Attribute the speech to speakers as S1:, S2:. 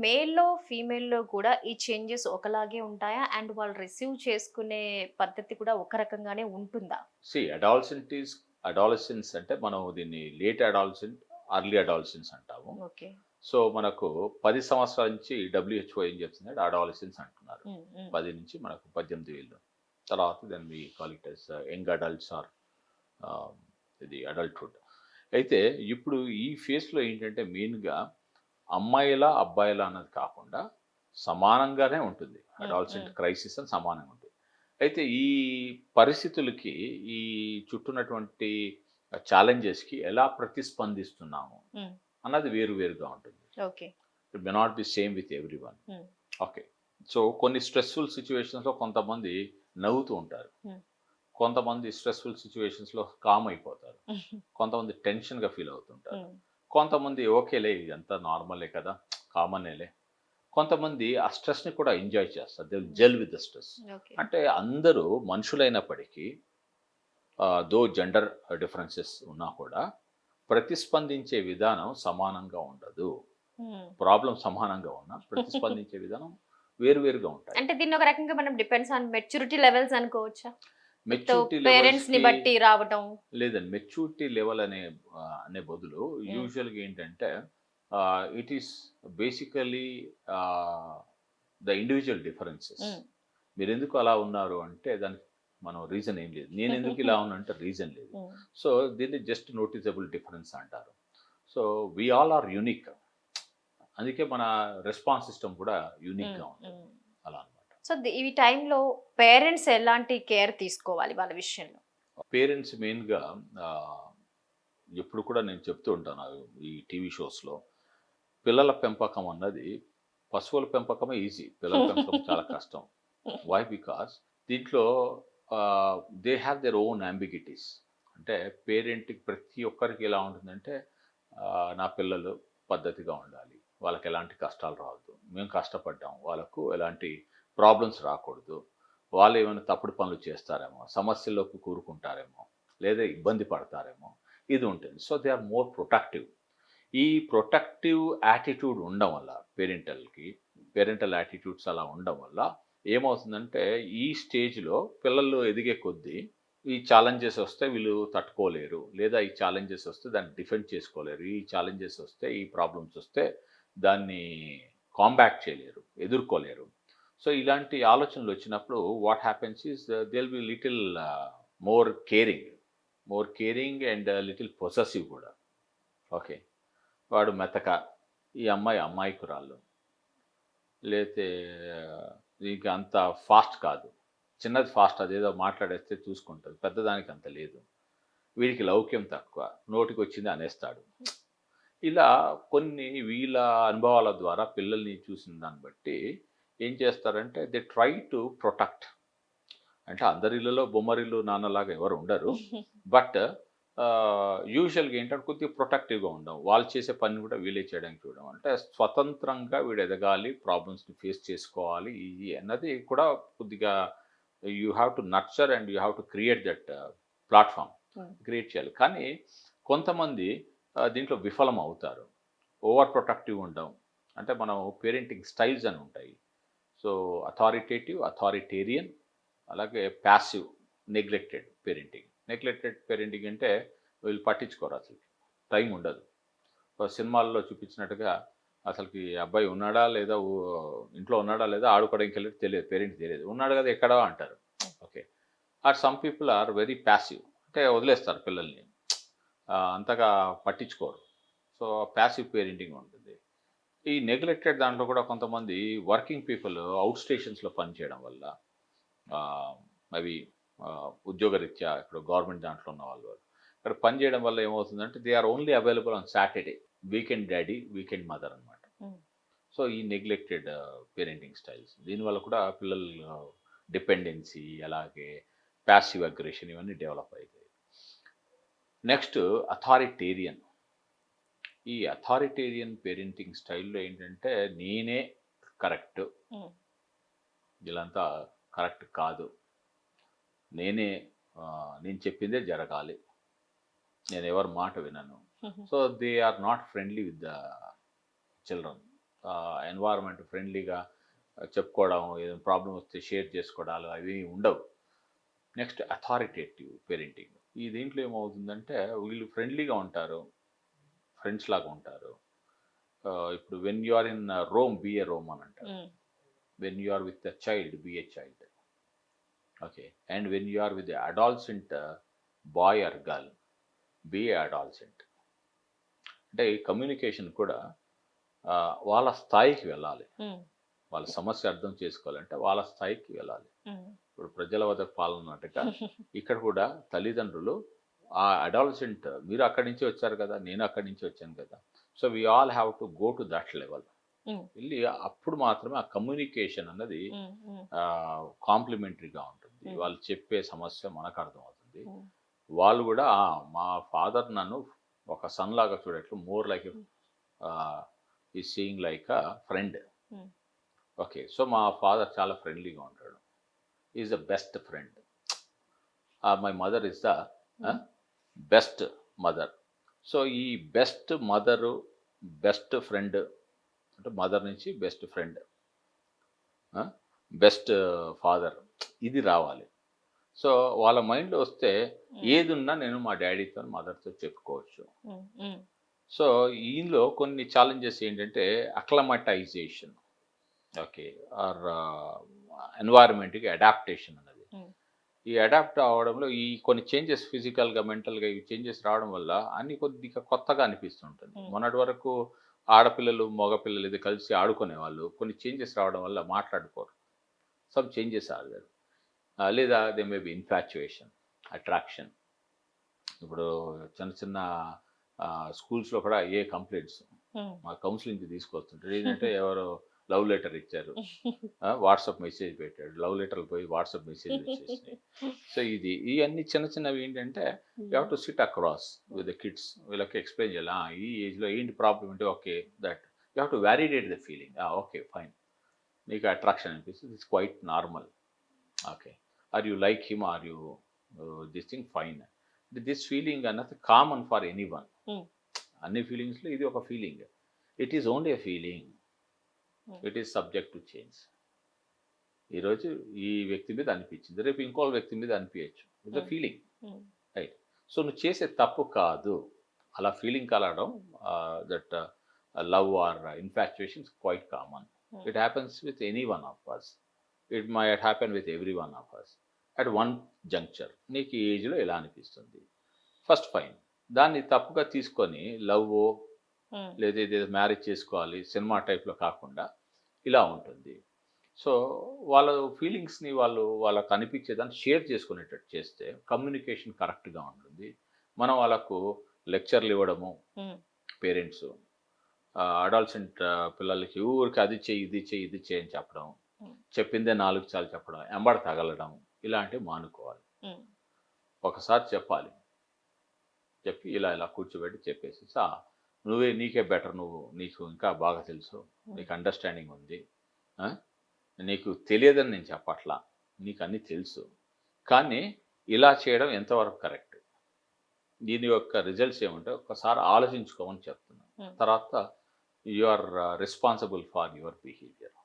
S1: మేల్‌లో, ఫీమేల్‌లో కూడా ఈ చేంజెస్ ఒకలాగే ఉంటాయా? అండ్ వాళ్ళు రిసీవ్ చేసుకునే పద్ధతి కూడా ఒక రకంగానే ఉంటుందా?
S2: అడాలసెన్స్ అంటే మనం దీన్ని లేట్ అడాలసెంట్, ఎర్లీ అడాలసెన్స్ అంటాము.
S1: ఓకే.
S2: సో, మనకు 10 సంవత్సరాల నుంచి డబ్ల్యూహెచ్ఓ ఏం చెప్తుందంటే అడాలసెన్స్ అంటున్నారు.
S1: హ్మ్. హ్మ్.
S2: 10 నుంచి మనకు 18 ఏళ్ళు. తర్వాత then we call it as young adults or ah, ఇది అడల్ట్‌హుడ్. అయితే ఇప్పుడు ఈ ఫేజ్‌లో ఏంటంటే మెయిన్‌గా అమ్మాయిలా, అబ్బాయిలా అన్నది కాకుండా సమానంగానే ఉంటుంది.
S1: హ్మ్.
S2: అడాలసెంట్
S1: హ్మ్.
S2: క్రైసిస్ అని సమానంగా ఉంటుంది. అయితే ఈ పరిస్థితులకి, ఈ చుట్టూన్నటువంటి ఛాలెంజెస్‌కి ఎలా ప్రతిస్పందిస్తున్నాము
S1: హ్మ్.
S2: అన్నది వేరు వేరుగా ఉంటుంది.
S1: Okay.
S2: It may not be same with everyone.
S1: హ్మ్.
S2: ఓకే. సో, కొన్ని స్ట్రెస్‌ఫుల్ సిట్యుయేషన్స్‌లో కొంతమంది నవ్వుతూ ఉంటారు.
S1: హ్మ్.
S2: కొంతమంది స్ట్రెస్‌ఫుల్ సిట్యుయేషన్స్‌లో కామ్ అయిపోతారు.
S1: హ్మ్.
S2: కొంతమంది టెన్షన్‌గా ఫీల్ అవుతుంటారు.
S1: హ్మ్.
S2: కొంతమంది ఓకేలే ఇదంతా నార్మలే కదా! కామనేలే. కొంతమంది ఆ స్ట్రెస్‌ని కూడా ఎంజాయ్ చేస్తారు. దే విల్
S1: హ్మ్.
S2: Gel with the stress.
S1: Okay.
S2: అంటే అందరూ మనుషులైనప్పటికీ దో జెండర్ డిఫరెన్సెస్ ఉన్నా కూడా ప్రతిస్పందించే విధానం సమానంగా ఉండదు.
S1: హ్మ్.
S2: ప్రాబ్లమ్ సమానంగా ఉన్నా ప్రతిస్పందించే విధానం వేరు వేరుగా ఉంటాయి.
S1: అంటే దీన్ని ఒక రకంగా మనం డిపెండ్స్ ఆన్ మెచ్యూరిటీ లెవెల్స్ అనుకోవచ్చా? విత్
S2: మెచ్యూరిటీ
S1: పేరెంట్స్‌ని
S2: లెవెల్స్‌కి
S1: బట్టి రావటం.
S2: లేదండి. మెచ్యూరిటీ లెవెల్ అనే బదులు
S1: హ్మ్.
S2: యూజువల్‌గా ఏంటంటే ఇట్ ఈస్ బేసికల్లీ ఆహ్, ద ఇండివిడ్యువల్ డిఫరెన్సెస్.
S1: హ్మ్.
S2: మీరెందుకు అలా ఉన్నారు అంటే దానికి మనం రీజన్ ఏం లేదు. నేనెందుకు ఇలా ఉన్నాను అంటే రీజన్ లేదు.
S1: హ్మ్.
S2: సో, దీన్ని జస్ట్ నోటిసబుల్ డిఫరెన్స్ అంటారు. So, we all are unique. అందుకే మన రెస్పాన్స్ సిస్టమ్ కూడా
S1: హ్మ్.
S2: యూనిక్‌గా ఉంటుంది.
S1: హ్మ్.
S2: అలా అన్నమాట.
S1: సో, ఈ టైంలో పేరెంట్స్ ఎలాంటి కేర్ తీసుకోవాలి వాళ్ళ విషయంలో?
S2: పేరెంట్స్ మెయిన్‌గా ఆహ్, ఎప్పుడు కూడా నేను చెప్తూ ఉంటాను ఈ టీవీ షోస్‌లో. పిల్లల పెంపకం అన్నది పశువుల పెంపకమే ఈజీ. పిల్లల పెంపకం చాలా కష్టం. వై? బికాజ్ దీంట్లో దే హ్యావ్ దేర్ ఓన్ యాంబిగిటీస్. అంటే పేరెంట్‌కి ప్రతి ఒక్కరికి ఎలా ఉంటుందంటే నా పిల్లలు పద్ధతిగా ఉండాలి. వాళ్ళకి ఎలాంటి కష్టాలు రావద్దు. మేము కష్టపడ్డాం. వాళ్ళకు ఎలాంటి ప్రాబ్లమ్స్ రాకూడదు. వాళ్ళు ఏమైనా తప్పుడు పనులు చేస్తారేమో, సమస్యల్లోకి కూరుకుంటారేమో, లేదా ఇబ్బంది పడతారేమో, ఇది ఉంటుంది. So, they are more protective. ఈ ప్రొటెక్టివ్ యాటిట్యూడ్ ఉండడం వల్ల పేరెంటల్ యాటిట్యూడ్స్ అలా ఉండడం వల్ల ఏమవుతుందంటే, ఈ స్టేజ్‌లో పిల్లలు ఎదిగే కొద్దీ ఈ ఛాలెంజెస్ వస్తే వీళ్ళు తట్టుకోలేరు. లేదా ఈ ఛాలెంజెస్ వస్తే దాన్ని డిఫెండ్ చేసుకోలేరు. ఈ ఛాలెంజెస్ వస్తే, ఈ ప్రాబ్లమ్స్ వస్తే దాన్ని కాంబాట్ చేయలేరు. ఎదుర్కోలేరు. సో, ఇలాంటి ఆలోచనలు వచ్చినప్పుడు what happens is they will be little more caring. More caring and little possessive కూడా. ఓకే. వాడు మెతక, ఈ అమ్మాయి అమాయకురాలు. లేతే దీనికి అంత ఫాస్ట్ కాదు. చిన్నది ఫాస్ట్ అదేదో మాట్లాడేస్తే చూసుకుంటది. పెద్దదానికి అంత లేదు. వీడికి లౌక్యం తక్కువ. నోటికొచ్చింది అనేస్తాడు. ఇలా కొన్ని వీళ్ళ అనుభవాల ద్వారా పిల్లల్ని చూసిన దాన్ని బట్టి ఏం చేస్తారంటే దే ట్రై టు ప్రొటెక్ట్. అంటే అందరి ఇళ్లలో బొమ్మరిల్లు నాన్నలాగా ఎవరు ఉండరు. బట్ యూజువల్‌గా ఏంటంటే కొద్దిగా ప్రొటెక్టివ్‌గా ఉండడం. వాళ్ళు చేసే పనిని కూడా వీళ్ళే చేయడానికి చూడడం. అంటే స్వతంత్రంగా వీడు ఎదగాలి, ప్రాబ్లమ్స్‌ని ఫేస్ చేసుకోవాలి ఇది అన్నది కూడా కొద్దిగా you have to nurture and you have to create that platform.
S1: హ్మ్.
S2: క్రియేట్ చేయాలి. కానీ కొంతమంది దీంట్లో విఫలం అవుతారు. ఓవర్ ప్రొటెక్టివ్ ఉండడం. అంటే మనం పేరెంటింగ్ స్టైల్స్ అని ఉంటాయి. సో, అథారిటేటివ్, అథారిటేరియన్ అలాగే passive, neglected parenting. Neglected parenting అంటే వీళ్ళు పట్టించుకోరు అసలకి. టైం ఉండదు. సినిమాల్లో చూపించినట్టుగా అసలకి అబ్బాయి ఉన్నాడా లేదా ఇంట్లో ఉన్నాడా లేదా ఆడుకోవడానికి వెళ్ళాడో తెలియదు. పేరెంట్‌కి తెలియదు. ఉన్నాడు కదా ఎక్కడో అంటారు. Okay. Some people are very passive. అంటే వదిలేస్తారు పిల్లల్ని. అంతగా పట్టించుకోరు. సో, ప్యాసివ్ పేరెంటింగ్ ఉంటుంది. ఈ నెగ్లెక్టెడ్ దాంట్లో కూడా కొంతమంది వర్కింగ్ పీపుల్ ఔట్ స్టేషన్స్‌లో పనిచేయడం వల్ల ఆహ్, అవి ఉద్యోగరీత్యా ఇప్పుడు గవర్నమెంట్ దాంట్లో ఉన్నవాళ్ళు. ఇక్కడ పని చేయడం వల్ల ఏమవుతుందంటే they are only available on Saturday. Weekend daddy, weekend mother అనమాట.
S1: హ్మ్.
S2: సో, ఈ నెగ్లెక్టెడ్ పేరెంటింగ్ స్టైల్స్. దీనివల్ల కూడా పిల్లలు డిపెండెన్సీ అలాగే పాసివ్ అగ్రెషన్ ఇవన్నీ డెవలప్ అయితాయి. Next authoritarian. ఈ అథారిటేరియన్ పేరెంటింగ్ స్టైల్‌లో ఏంటంటే నేనే కరెక్ట్.
S1: హ్మ్.
S2: వీళ్ళంతా కరెక్ట్ కాదు. నేనే నేను చెప్పిందే జరగాలి. నేనెవరి మాట వినను.
S1: హుహు.
S2: So, they are not friendly with the children. Environment ఫ్రెండ్లీగా చెప్పుకోవడం, ఏదైనా ప్రాబ్లం వస్తే షేర్ చేసుకోవడాలు అవి ఉండవు. Next authoritative parenting. ఈ దీంట్లో ఏమవుతుందంటే వీళ్ళు ఫ్రెండ్లీగా ఉంటారు, ఫ్రెండ్స్ లాగా ఉంటారు. ఇప్పుడు when you are in Rome be a Rome అని అంటారు. When you are with a child be a child. Okay. And when you are with adolescent boy or girl be a adolescent. అంటే ఈ communication కూడా వాళ్ళ స్థాయికి వెళ్ళాలి. వాళ్ళ సమస్య అర్థం చేసుకోవాలంటే వాళ్ళ స్థాయికి వెళ్ళాలి. ఇప్పుడు ప్రజల వద్ద పాలనట్టుగా ఇక్కడ కూడా తల్లిదండ్రులు ఆ అడాలసెంట్, మీరు అక్కడి నుంచి వచ్చారు కదా, నేను అక్కడి నుంచి వచ్చాను కదా, so we all have to go to that level. వెళ్ళి అప్పుడు మాత్రమే ఆ కమ్యూనికేషన్ అన్నది కాంప్లిమెంటరీగా ఉంటుంది. వాళ్ళు చెప్పే సమస్య మనకు అర్థమవుతుంది. వాళ్ళు కూడా మా ఫాదర్ నన్ను ఒక సన్ లాగా చూడట్లు, మోర్ లైక్ ఈ seeing like a friend. Okay. So మా ఫాదర్ చాలా ఫ్రెండ్లీగా ఉంటాడు. Is the best friend. My mother is the best mother. So ఈ బెస్ట్ మదరు, బెస్ట్ ఫ్రెండ్ అంటే మదర్ నుంచి బెస్ట్ ఫ్రెండ్, బెస్ట్ ఫాదర్, ఇది రావాలి. సో వాళ్ళ మైండ్లో వస్తే ఏది ఉన్నా నేను మా డాడీతో మదర్తో చెప్పుకోవచ్చు. సో ఈయనలో కొన్ని ఛాలెంజెస్ ఏంటంటే అక్లమటైజేషన్, ఓకే, ఆర్ ఎన్వైరన్మెంట్కి అడాప్టేషన్ అన్నది. ఈ అడాప్ట్ అవ్వడంలో ఈ కొన్ని చేంజెస్ ఫిజికల్గా, మెంటల్గా ఈ చేంజెస్ రావడం వల్ల అన్ని కొద్దిగా కొత్తగా అనిపిస్తుంటుంది. మొన్నటి వరకు ఆడపిల్లలు మగపిల్లలు ఇది కలిసి ఆడుకునే వాళ్ళు, కొన్ని చేంజెస్ రావడం వల్ల మాట్లాడుకోరు. Some changes are there. లేదా they may be infatuation, attraction. ఇప్పుడు చిన్న చిన్న స్కూల్స్లో కూడా ఏ కంప్లైంట్స్ మా కౌన్సిలింగ్కి తీసుకొస్తుంటారు. ఏంటంటే ఎవరో లవ్ లెటర్ ఇచ్చారు, వాట్సాప్ మెసేజ్ పెట్టాడు, లవ్ లెటర్లు పోయి వాట్సాప్ మెసేజ్ వచ్చేసినాయి. సో ఇవన్నీ చిన్న చిన్నవి ఏంటంటే you have to sit across with the kids. వీళ్ళకి ఎక్స్ప్లెయిన్ చేయాలి, ఈ ఏజ్లో ఏంటి ప్రాబ్లం అంటే, okay that you have to validate the feeling. Okay fine, నీకు అట్రాక్షన్ అనిపిస్తుంది, it's quite normal. Okay, are you like him, are you this thing fine. This feeling అన్నది common for any one. అన్ని ఫీలింగ్స్లో ఇది ఒక feeling. It is only a feeling, it is subject to change. ఈరోజు ఈ వ్యక్తి మీద అనిపించింది, రేపు ఇంకో వ్యక్తి మీద అనిపించచ్చు. It's a feeling, right? So నువ్వు చేసే తప్పు కాదు అలా ఫీలింగ్ కలగడం. That love or infatuation quite common. It happens with any one of us. It might happen with every one of us at one juncture. నీకు ఈ ఏజ్లో ఎలా అనిపిస్తుంది, ఫస్ట్ ఫైన్. దాన్ని తప్పుగా తీసుకొని లవ్ లేదా ఇదేదో మ్యారేజ్ చేసుకోవాలి సినిమా టైప్లో కాకుండా ఇలా ఉంటుంది. సో వాళ్ళ ఫీలింగ్స్ని వాళ్ళకు అనిపించేదాన్ని షేర్ చేసుకునేటట్టు చేస్తే కమ్యూనికేషన్ కరెక్ట్గా ఉంటుంది. మనం వాళ్ళకు లెక్చర్లు ఇవ్వడము, పేరెంట్స్ అడాల్సెంట్ పిల్లలకి ఊరికి అది చెయ్యి ఇది చెయ్యి ఇది చెయ్యి అని చెప్పడం, చెప్పిందే 4 సార్లు చెప్పడం, ఎంబడ తగలడం, ఇలాంటివి మానుకోవాలి. ఒకసారి చెప్పాలి, చెప్పి ఇలా ఇలా కూర్చోబెట్టి చెప్పేసి, నీకే బెటర్, నీకు ఇంకా బాగా తెలుసు, నీకు అండర్స్టాండింగ్ ఉంది, నీకు తెలియదని నేను చెప్పట్లా, నీకు అన్నీ తెలుసు, కానీ ఇలా చేయడం ఎంతవరకు కరెక్ట్, దీని యొక్క రిజల్ట్స్ ఏమంటే ఒకసారి ఆలోచించుకోమని చెప్తున్నాను. తర్వాత you are responsible for your behaviour.